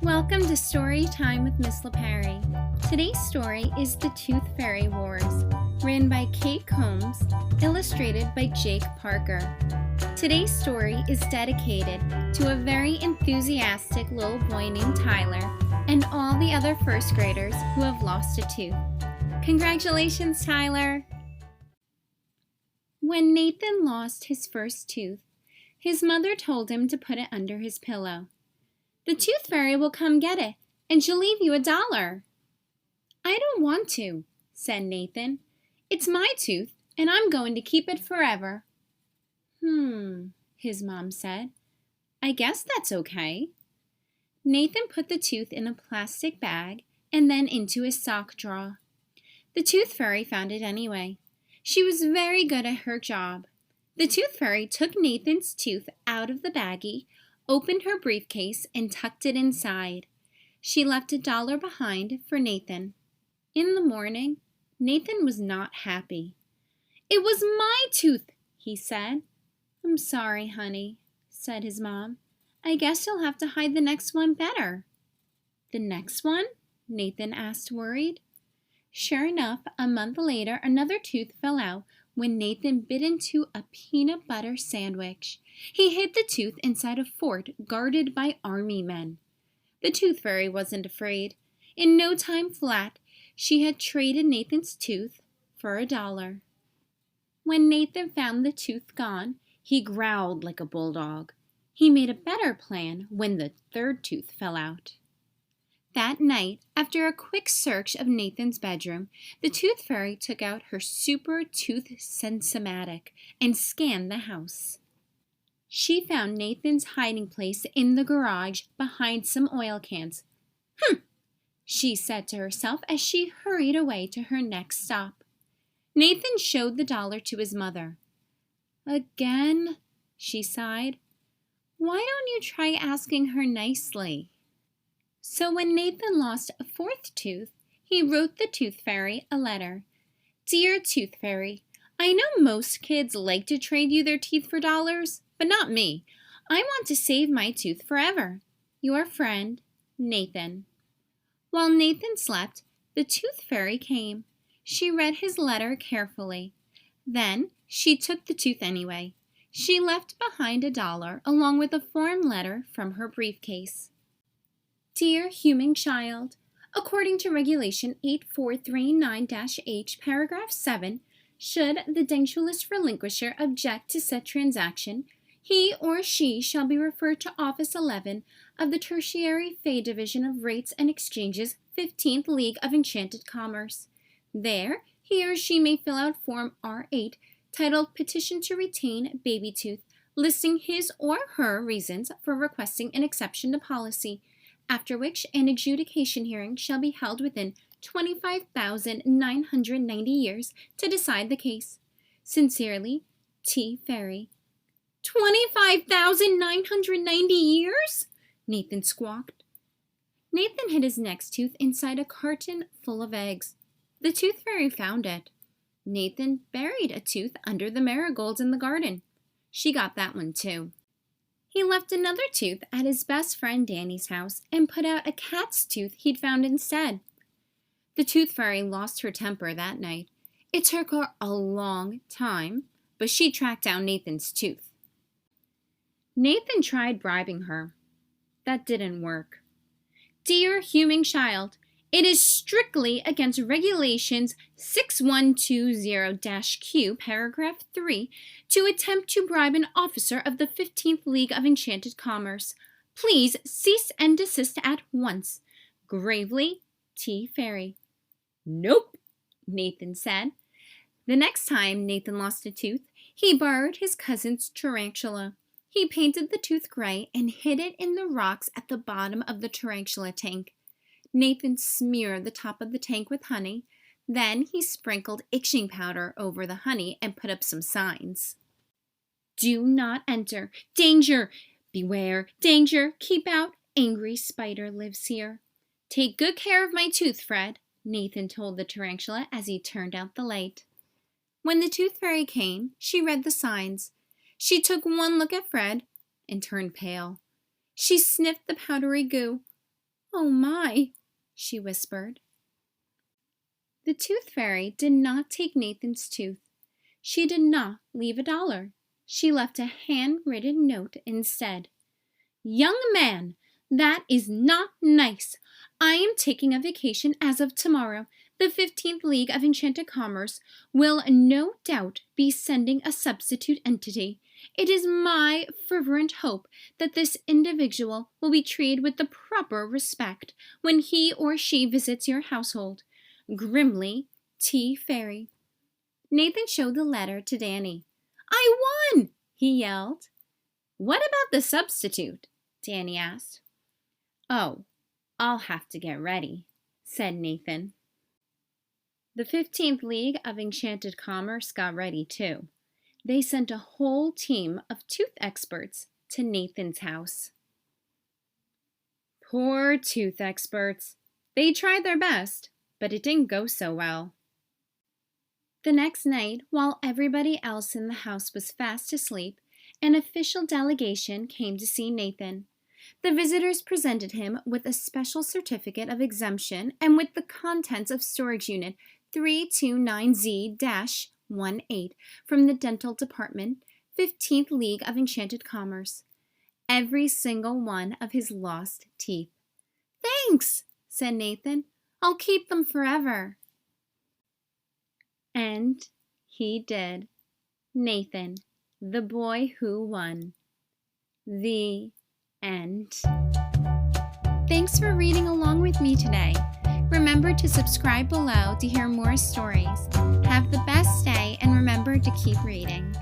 Welcome to Story Time with Miss LaPerry. Today's story is The Tooth Fairy Wars, written by Kate Combs, illustrated by Jake Parker. Today's story is dedicated to a very enthusiastic little boy named Tyler and all the other first graders who have lost a tooth. Congratulations, Tyler! When Nathan lost his first tooth, his mother told him to put it under his pillow. "The tooth fairy will come get it, and she'll leave you $1. "I don't want to," said Nathan. "It's my tooth, and I'm going to keep it forever." His mom said. "I guess that's okay." Nathan put the tooth in a plastic bag and then into his sock drawer. The tooth fairy found it anyway. She was very good at her job. The tooth fairy took Nathan's tooth out of the baggie, opened her briefcase, and tucked it inside. She left $1 behind for Nathan. In the morning, Nathan was not happy. "It was my tooth," he said. "I'm sorry, honey," said his mom. "I guess you'll have to hide the next one better." "The next one?" Nathan asked, worried. Sure enough, a month later, another tooth fell out when Nathan bit into a peanut butter sandwich. He hid the tooth inside a fort guarded by army men. The tooth fairy wasn't afraid. In no time flat, she had traded Nathan's tooth for $1. When Nathan found the tooth gone, he growled like a bulldog. He made a better plan when the third tooth fell out. That night, after a quick search of Nathan's bedroom, the tooth fairy took out her super tooth sensomatic and scanned the house. She found Nathan's hiding place in the garage behind some oil cans. She said to herself as she hurried away to her next stop. Nathan showed the $1 to his mother. "Again?" she sighed. "Why don't you try asking her nicely?" So when Nathan lost a fourth tooth, he wrote the tooth fairy a letter. "Dear Tooth Fairy, I know most kids like to trade you their teeth for dollars, but not me. I want to save my tooth forever. Your friend, Nathan." While Nathan slept, the tooth fairy came. She read his letter carefully. Then she took the tooth anyway. She left behind $1 along with a form letter from her briefcase. "Dear human child, according to Regulation 8439-H, Paragraph 7, should the dentulous relinquisher object to said transaction, he or she shall be referred to Office 11 of the Tertiary Fee Division of Rates and Exchanges, 15th League of Enchanted Commerce. There, he or she may fill out Form R8, titled Petition to Retain Baby Tooth, listing his or her reasons for requesting an exception to policy, after which an adjudication hearing shall be held within 25,990 years to decide the case. Sincerely, T. Fairy." 25,990 years? Nathan squawked. Nathan hid his next tooth inside a carton full of eggs. The tooth fairy found it. Nathan buried a tooth under the marigolds in the garden. She got that one too. He left another tooth at his best friend Danny's house and put out a cat's tooth he'd found instead. The tooth fairy lost her temper that night. It took her a long time, but she tracked down Nathan's tooth. Nathan tried bribing her. That didn't work. "Dear human child, it is strictly against Regulations 6120-Q, Paragraph 3, to attempt to bribe an officer of the 15th League of Enchanted Commerce. Please cease and desist at once. Gravely, T. Fairy." "Nope," Nathan said. The next time Nathan lost a tooth, he borrowed his cousin's tarantula. He painted the tooth gray and hid it in the rocks at the bottom of the tarantula tank. Nathan smeared the top of the tank with honey. Then he sprinkled itching powder over the honey and put up some signs. "Do not enter. Danger! Beware! Danger! Keep out! Angry spider lives here." "Take good care of my tooth, Fred," Nathan told the tarantula as he turned out the light. When the tooth fairy came, she read the signs. She took one look at Fred and turned pale. She sniffed the powdery goo. "Oh my," she whispered. The Tooth Fairy did not take Nathan's tooth. She did not leave $1. She left a handwritten note instead. "Young man, that is not nice. I am taking a vacation as of tomorrow. The 15th League of Enchanted Commerce will no doubt be sending a substitute entity. It is my fervent hope that this individual will be treated with the proper respect when he or she visits your household. Grimly, T. Fairy." Nathan showed the letter to Danny. "I won!" he yelled. "What about the substitute?" Danny asked. "Oh, I'll have to get ready," said Nathan. The 15th League of Enchanted Commerce got ready too. They sent a whole team of tooth experts to Nathan's house. Poor tooth experts. They tried their best, but it didn't go so well. The next night, while everybody else in the house was fast asleep, an official delegation came to see Nathan. The visitors presented him with a special certificate of exemption and with the contents of storage unit 329Z-18 from the Dental Department, 15th League of Enchanted Commerce. Every single one of his lost teeth. "Thanks," said Nathan. "I'll keep them forever." And he did. Nathan, the boy who won. The end. Thanks for reading along with me today. Remember to subscribe below to hear more stories. Have the best day and remember to keep reading.